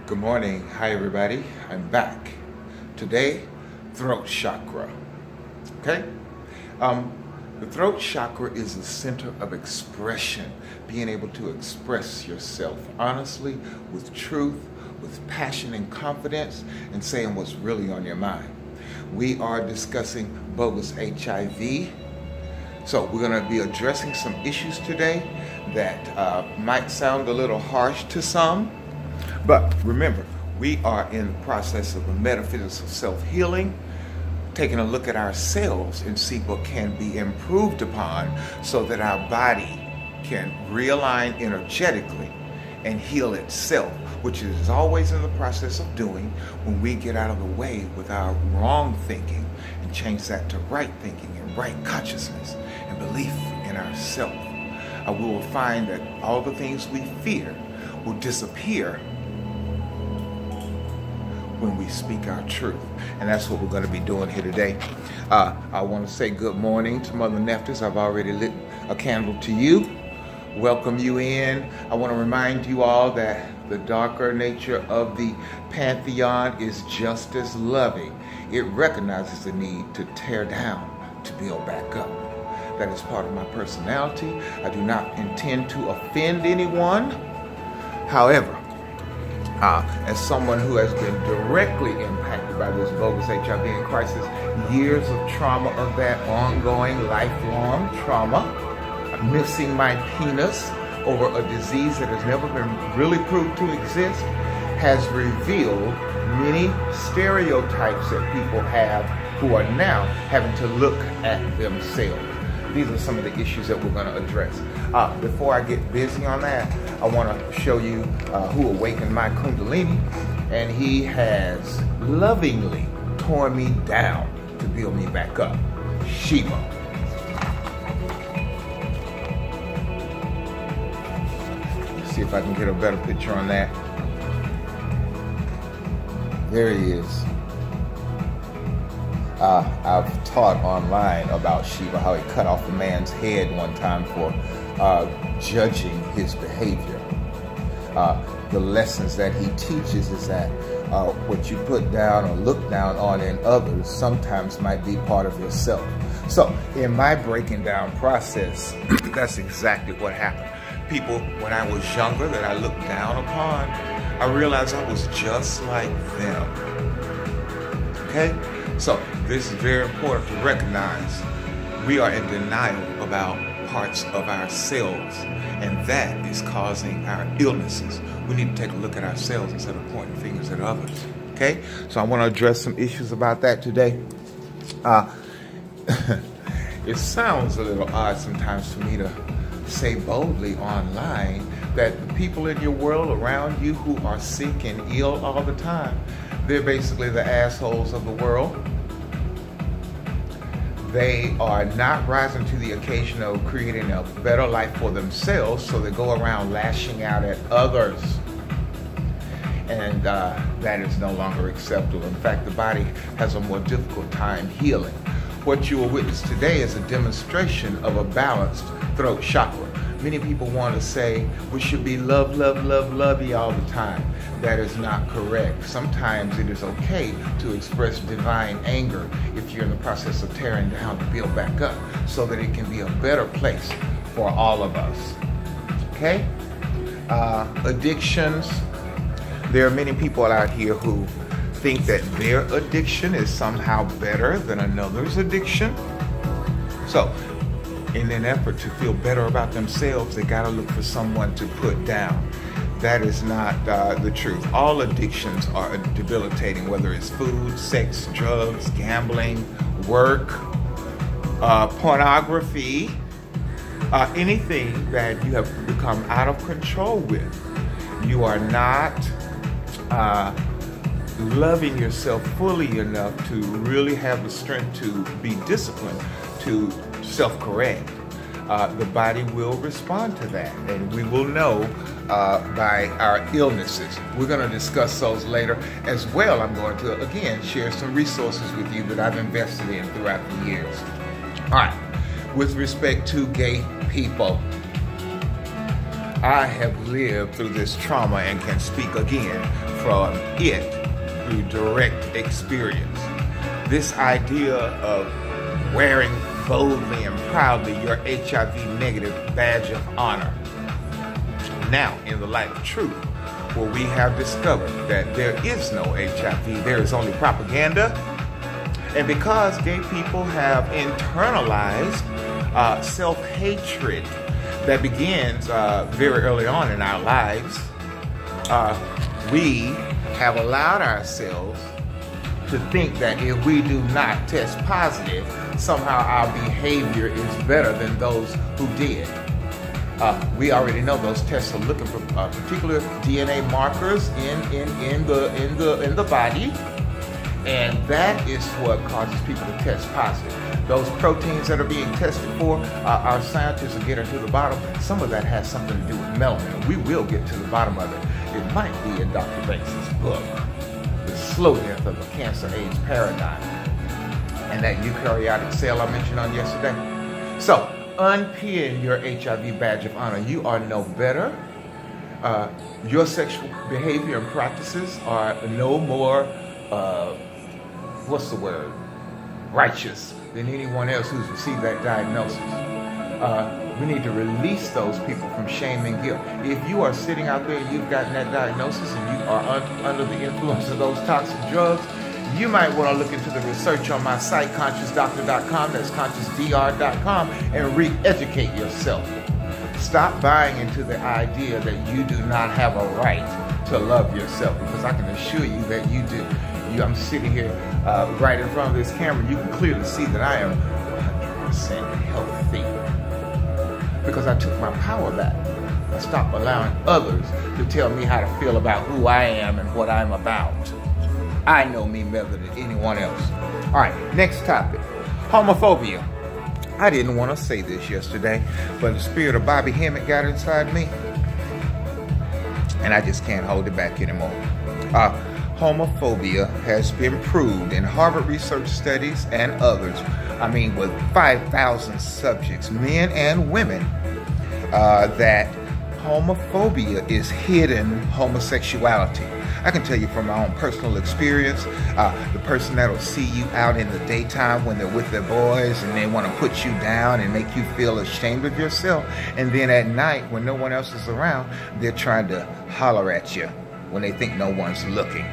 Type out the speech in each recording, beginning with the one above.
Good morning. Hi, everybody. I'm back. Today, throat chakra. Okay? The throat chakra is the center of expression, being able to express yourself honestly, with truth, with passion and confidence, and saying what's really on your mind. We are discussing bogus HIV. So we're going to be addressing some issues today that might sound a little harsh to some. But remember, we are in the process of the metaphysics of self-healing, taking a look at ourselves and see what can be improved upon so that our body can realign energetically and heal itself, which is always in the process of doing when we get out of the way with our wrong thinking and change that to right thinking and right consciousness and belief in ourselves. We will find that all the things we fear will disappear when we speak our truth. And that's what we're going to be doing here today. I want to say good morning to Mother Nephthys. I've already lit a candle to you. Welcome you in. I want to remind you all that the darker nature of the pantheon is just as loving. It recognizes the need to tear down to build back up. That is part of my personality. I do not intend to offend anyone. However, as someone who has been directly impacted by this bogus HIV and crisis, years of trauma of that ongoing, lifelong trauma, missing my penis over a disease that has never been really proved to exist, has revealed many stereotypes that people have who are now having to look at themselves. These are some of the issues that we're going to address. Before I get busy on that, I want to show you who awakened my Kundalini, and he has lovingly torn me down to build me back up. Shiva. Let's see if I can get a better picture on that. There he is. I've taught online about Shiva, how he cut off a man's head one time for judging his behavior. The lessons that he teaches is that what you put down or look down on in others sometimes might be part of yourself. So in my breaking down process, that's exactly what happened. People, when I was younger, that I looked down upon, I realized I was just like them. Okay? So this is very important to recognize. We are in denial about parts of ourselves, and that is causing our illnesses. We need to take a look at ourselves instead of pointing fingers at others. Okay? So I want to address some issues about that today. It sounds a little odd sometimes for me to say boldly online that the people in your world around you who are sick and ill all the time, they're basically the assholes of the world. They are not rising to the occasion of creating a better life for themselves, so they go around lashing out at others. And that is no longer acceptable. In fact, the body has a more difficult time healing. What you will witness today is a demonstration of a balanced throat chakra. Many people want to say we should be love, love, love, lovey all the time. That is not correct. Sometimes it is okay to express divine anger if you're in the process of tearing down to build back up so that it can be a better place for all of us. Okay? Addictions. There are many people out here who think that their addiction is somehow better than another's addiction. So, in an effort to feel better about themselves, they gotta look for someone to put down. That is not the truth. All addictions are debilitating, whether it's food, sex, drugs, gambling, work, pornography, anything that you have become out of control with. You are not loving yourself fully enough to really have the strength to be disciplined, to self-correct. The body will respond to that, and we will know by our illnesses. We're going to discuss those later as well. I'm going to, again, share some resources with you that I've invested in throughout the years. All right, with respect to gay people, I have lived through this trauma and can speak again from it through direct experience. This idea of wearing boldly and proudly your HIV negative badge of honor. Now, in the light of truth, where we have discovered that there is no HIV, there is only propaganda. And because gay people have internalized self-hatred that begins very early on in our lives, we have allowed ourselves to think that if we do not test positive, somehow our behavior is better than those who did. We already know those tests are looking for particular DNA markers in the body, and that is what causes people to test positive. Those proteins that are being tested for, our scientists will get into the bottom. Some of that has something to do with melanin. We will get to the bottom of it. It might be in Dr. Banks' book, The Slow Death of the Cancer AIDS Paradigm, and that eukaryotic cell I mentioned on yesterday. So, unpin your HIV badge of honor. You are no better. Your sexual behavior and practices are no more, righteous than anyone else who's received that diagnosis. We need to release those people from shame and guilt. If you are sitting out there and you've gotten that diagnosis and you are under the influence of those toxic drugs, you might want to look into the research on my site, consciousdoctor.com, that's consciousdr.com, and re-educate yourself. Stop buying into the idea that you do not have a right to love yourself, because I can assure you that you do. I'm sitting here right in front of this camera. You can clearly see that I am 100% healthy because I took my power back. I stopped allowing others to tell me how to feel about who I am and what I'm about. I know me better than anyone else. All right, next topic, homophobia. I didn't want to say this yesterday, but the spirit of Bobby Hemmett got inside me, and I just can't hold it back anymore. Homophobia has been proved in Harvard research studies and others, with 5,000 subjects, men and women, that homophobia is hidden homosexuality. I can tell you from my own personal experience, the person that'll see you out in the daytime when they're with their boys and they want to put you down and make you feel ashamed of yourself, and then at night when no one else is around, they're trying to holler at you when they think no one's looking.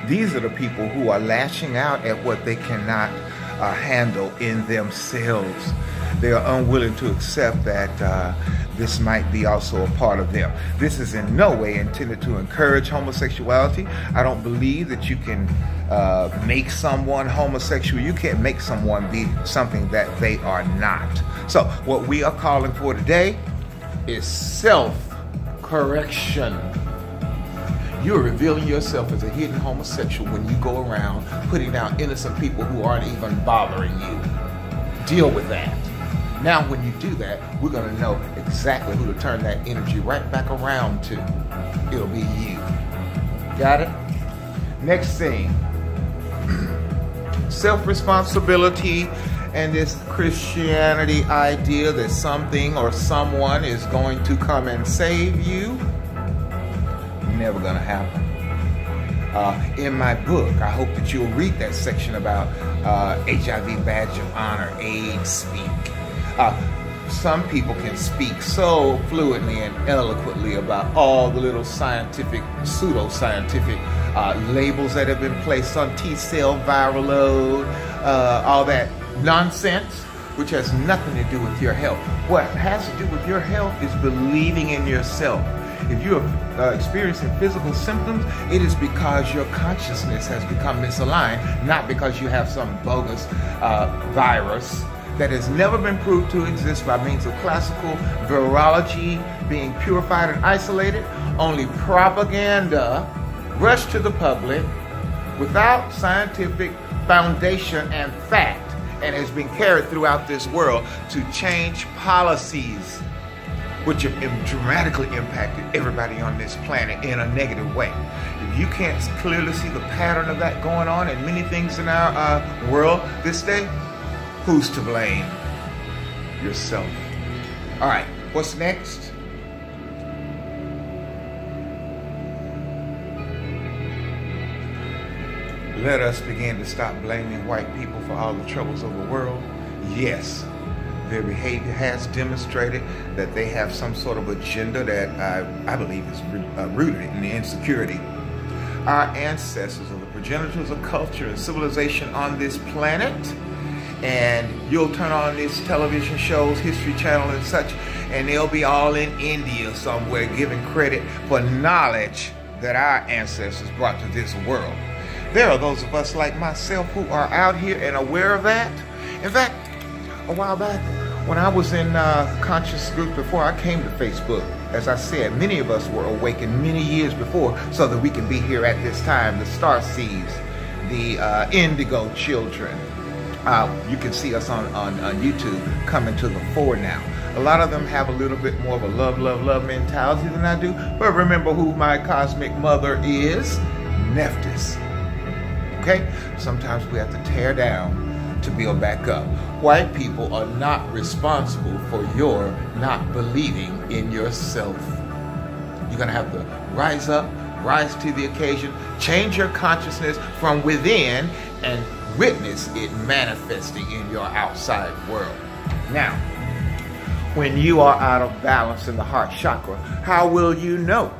These are the people who are lashing out at what they cannot handle in themselves. They are unwilling to accept that this might be also a part of them. This is in no way intended to encourage homosexuality. I don't believe that you can make someone homosexual. You can't make someone be something that they are not. So what we are calling for today is self-correction. You're revealing yourself as a hidden homosexual when you go around putting down innocent people who aren't even bothering you. Deal with that. Now, when you do that, we're going to know exactly who to turn that energy right back around to. It'll be you. Got it? Next thing, self-responsibility and this Christianity idea that something or someone is going to come and save you. Never gonna happen. In my book, I hope that you'll read that section about HIV badge of honor, AIDS speak. Some people can speak so fluently and eloquently about all the little scientific, pseudo-scientific labels that have been placed on T-cell viral load, all that nonsense, which has nothing to do with your health. What has to do with your health is believing in yourself. If you're experiencing physical symptoms, it is because your consciousness has become misaligned, not because you have some bogus virus that has never been proved to exist by means of classical virology being purified and isolated. Only propaganda rushed to the public without scientific foundation and fact, and has been carried throughout this world to change policies which have dramatically impacted everybody on this planet in a negative way. If you can't clearly see the pattern of that going on in many things in our world this day, who's to blame? Yourself. All right, what's next? let us begin to stop blaming white people for all the troubles of the world. Yes, their behavior has demonstrated that they have some sort of agenda that I believe is rooted in the insecurity. Our ancestors are the progenitors of culture and civilization on this planet. And you'll turn on these television shows, History Channel and such, and they'll be all in India somewhere giving credit for knowledge that our ancestors brought to this world. There are those of us like myself who are out here and aware of that. In fact, a while back, when I was in conscious groups before I came to Facebook, as I said, many of us were awakened many years before so that we can be here at this time. The star seeds, the indigo children. You can see us on YouTube coming to the fore now. A lot of them have a little bit more of a love mentality than I do. But remember who my cosmic mother is? Nephthys. Okay? Sometimes we have to tear down to build back up. White people are not responsible for your not believing in yourself. You're going to have to rise up, rise to the occasion, change your consciousness from within, and witness it manifesting in your outside world. Now, when you are out of balance in the heart chakra, how will you know?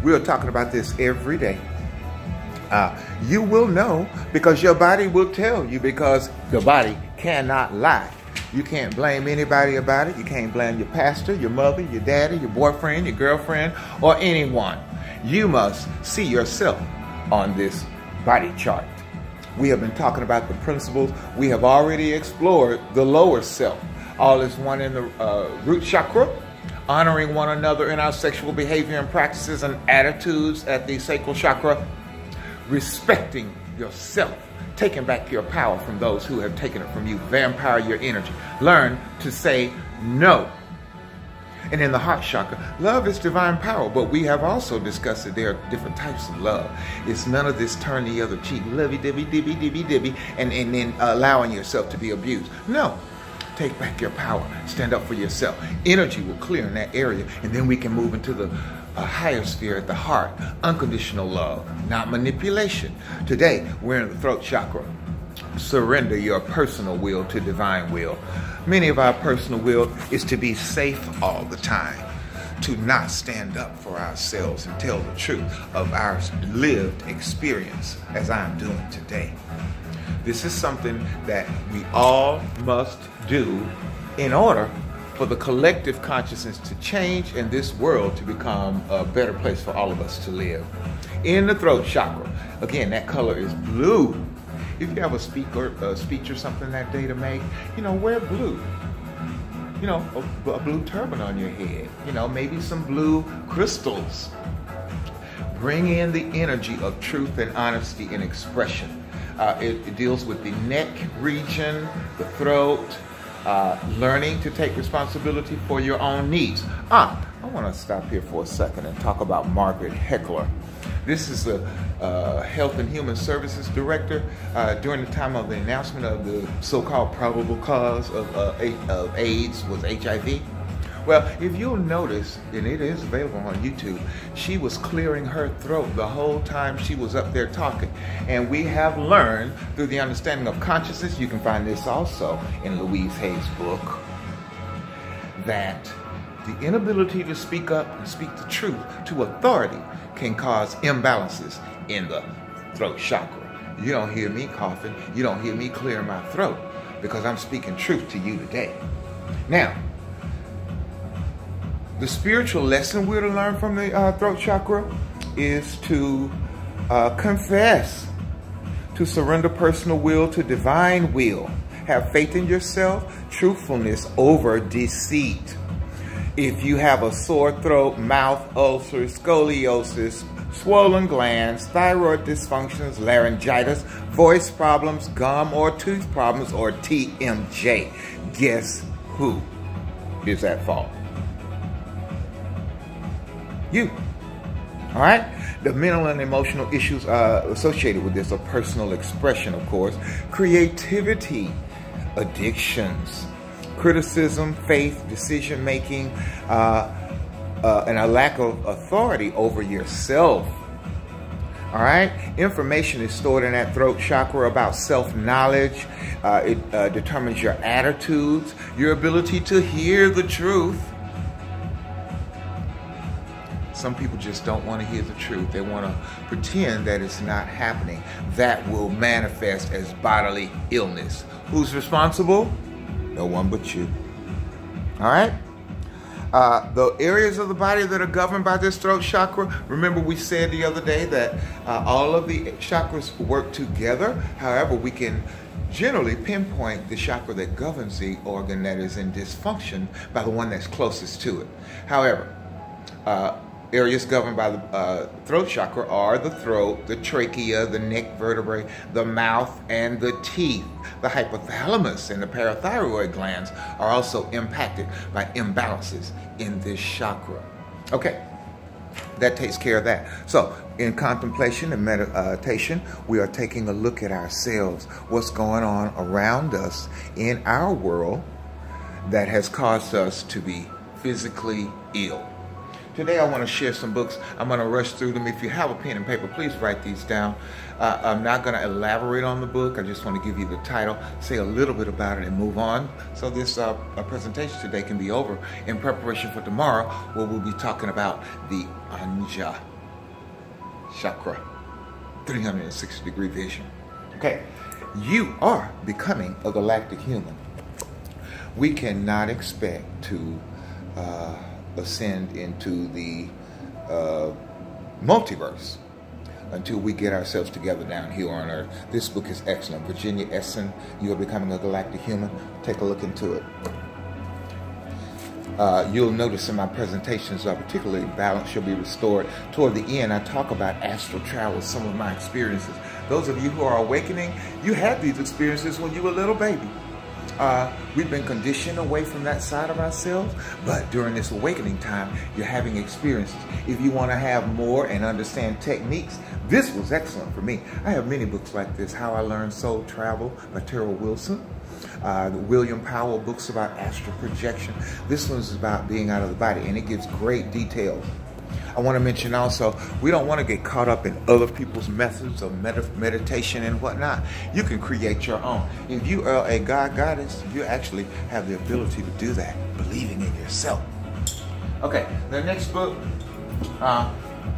We're talking about this every day. You will know because your body will tell you, because the body cannot lie. You can't blame anybody about it. You can't blame your pastor, your mother, your daddy, your boyfriend, your girlfriend, or anyone. You must see yourself on this body chart. We have been talking about the principles. We have already explored the lower self. All is one in the root chakra, honoring one another in our sexual behavior and practices and attitudes at the sacral chakra, respecting yourself, taking back your power from those who have taken it from you, vampire your energy. Learn to say no. And in the heart chakra, love is divine power, but we have also discussed that there are different types of love. It's none of this turn the other cheek, lovey-dovey, and then allowing yourself to be abused. No. Take back your power. Stand up for yourself. Energy will clear in that area, and then we can move into the higher sphere at the heart. Unconditional love, not manipulation. Today, we're in the throat chakra. Surrender your personal will to divine will. Many of our personal will is to be safe all the time, to not stand up for ourselves and tell the truth of our lived experience, as I'm doing today. This is something that we all must do in order for the collective consciousness to change and this world to become a better place for all of us to live. In the throat chakra, again, that color is blue. If you have a speech or something that day to make, wear blue. A blue turban on your head. Maybe some blue crystals. Bring in the energy of truth and honesty and expression. It deals with the neck region, the throat, learning to take responsibility for your own needs. I want to stop here for a second and talk about Margaret Heckler. This is the Health and Human Services Director during the time of the announcement of the so-called probable cause of AIDS was HIV. Well, if you'll notice, and it is available on YouTube, she was clearing her throat the whole time she was up there talking. And we have learned through the understanding of consciousness, you can find this also in Louise Hay's book, that the inability to speak up and speak the truth to authority can cause imbalances in the throat chakra. You don't hear me coughing, you don't hear me clearing my throat, because I'm speaking truth to you today. Now, the spiritual lesson we're to learn from the throat chakra is to confess, to surrender personal will to divine will. Have faith in yourself, truthfulness over deceit. If you have a sore throat, mouth ulcers, scoliosis, swollen glands, thyroid dysfunctions, laryngitis, voice problems, gum or tooth problems, or TMJ, guess who is at fault? You. All right? The mental and emotional issues associated with this are personal expression, of course, creativity, addictions, criticism, faith, decision-making, and a lack of authority over yourself. All right, information is stored in that throat chakra about self-knowledge. It determines your attitudes, your ability to hear the truth. Some people just don't want to hear the truth. They want to pretend that it's not happening. That will manifest as bodily illness. Who's responsible? No one but you. All right? The areas of the body that are governed by this throat chakra, remember we said the other day that all of the chakras work together. However, we can generally pinpoint the chakra that governs the organ that is in dysfunction by the one that's closest to it. However, areas governed by the throat chakra are the throat, the trachea, the neck vertebrae, the mouth, and the teeth. The hypothalamus and the parathyroid glands are also impacted by imbalances in this chakra. Okay, that takes care of that. So, in contemplation and meditation, we are taking a look at ourselves, what's going on around us in our world that has caused us to be physically ill. Today I want to share some books. I'm going to rush through them. If you have a pen and paper, please write these down. I'm not going to elaborate on the book. I just want to give you the title, say a little bit about it, and move on. So this presentation today can be over in preparation for tomorrow, where we'll be talking about the Anja chakra, 360-degree vision. Okay, you are becoming a galactic human. We cannot expect to ascend into the multiverse until we get ourselves together down here on Earth. This book is excellent. Virginia Essen, You Are Becoming a Galactic Human. Take a look into it. You'll notice in my presentations, particularly balance shall be restored. Toward the end, I talk about astral travel, some of my experiences. Those of you who are awakening, you had these experiences when you were a little baby. We've been conditioned away from that side of ourselves, but during this awakening time, you're having experiences. If you want to have more and understand techniques, this was excellent for me. I have many books like this, How I Learned Soul Travel by Terrell Wilson, the William Powell books about astral projection. This one's about being out of the body, and it gives great detail. I want to mention also, we don't want to get caught up in other people's methods of meditation and whatnot. You can create your own. If you are a goddess, you actually have the ability to do that, believing in yourself. Okay, the next book,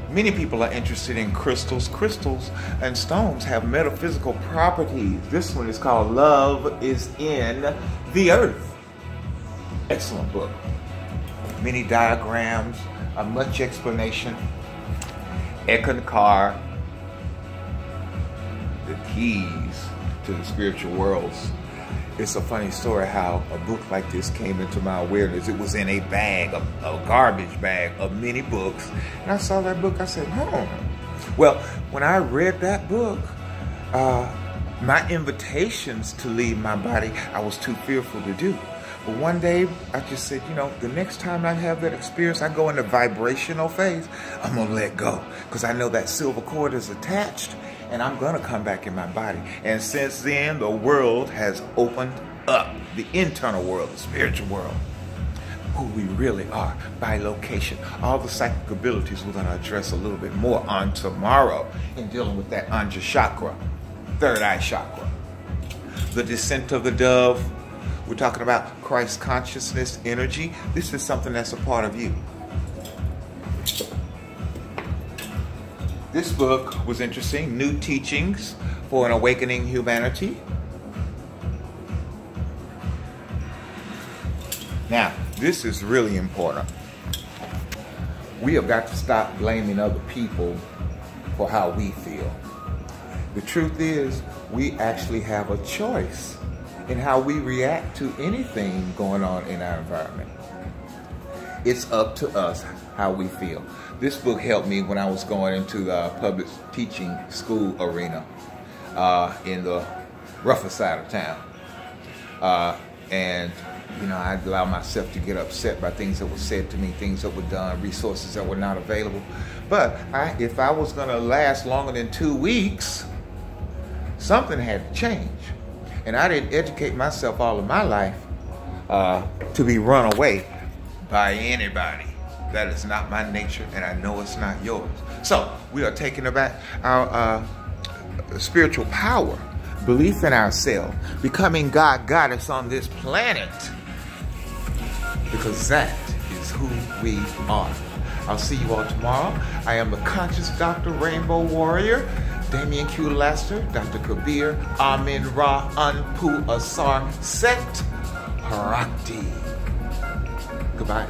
many people are interested in crystals. Crystals and stones have metaphysical properties. This one is called Love Is in the Earth. Excellent book. Many diagrams, much explanation. Ekankar, the keys to the spiritual worlds. It's a funny story how a book like this came into my awareness. It was in a bag, a garbage bag of many books. And I saw that book, I said, Well, when I read that book, my invitations to leave my body, I was too fearful to do. But one day, I just said, the next time I have that experience, I go into vibrational phase, I'm going to let go. Because I know that silver cord is attached, and I'm going to come back in my body. And since then, the world has opened up. The internal world, the spiritual world. Who we really are by location. All the psychic abilities we're going to address a little bit more on tomorrow in dealing with that Anja chakra, third eye chakra. The descent of the dove. We're talking about Christ consciousness, energy. This is something that's a part of you. This book was interesting. New Teachings for an Awakening Humanity. Now, this is really important. We have got to stop blaming other people for how we feel. The truth is, we actually have a choice in how we react to anything going on in our environment. It's up to us how we feel. This book helped me when I was going into the public teaching school arena in the rougher side of town. And I'd allow myself to get upset by things that were said to me, things that were done, resources that were not available. But if I was going to last longer than 2 weeks, something had to change. And I didn't educate myself all of my life to be run away by anybody. That is not my nature, and I know it's not yours. So we are taking about our spiritual power, belief in ourselves, becoming God, goddess on this planet, because that is who we are. I'll see you all tomorrow. I am the Conscious Doctor, Rainbow Warrior, Damien Q. Lester, Dr. Kabir, Amin Ra, Anpu Asar, Set Harakti. Goodbye.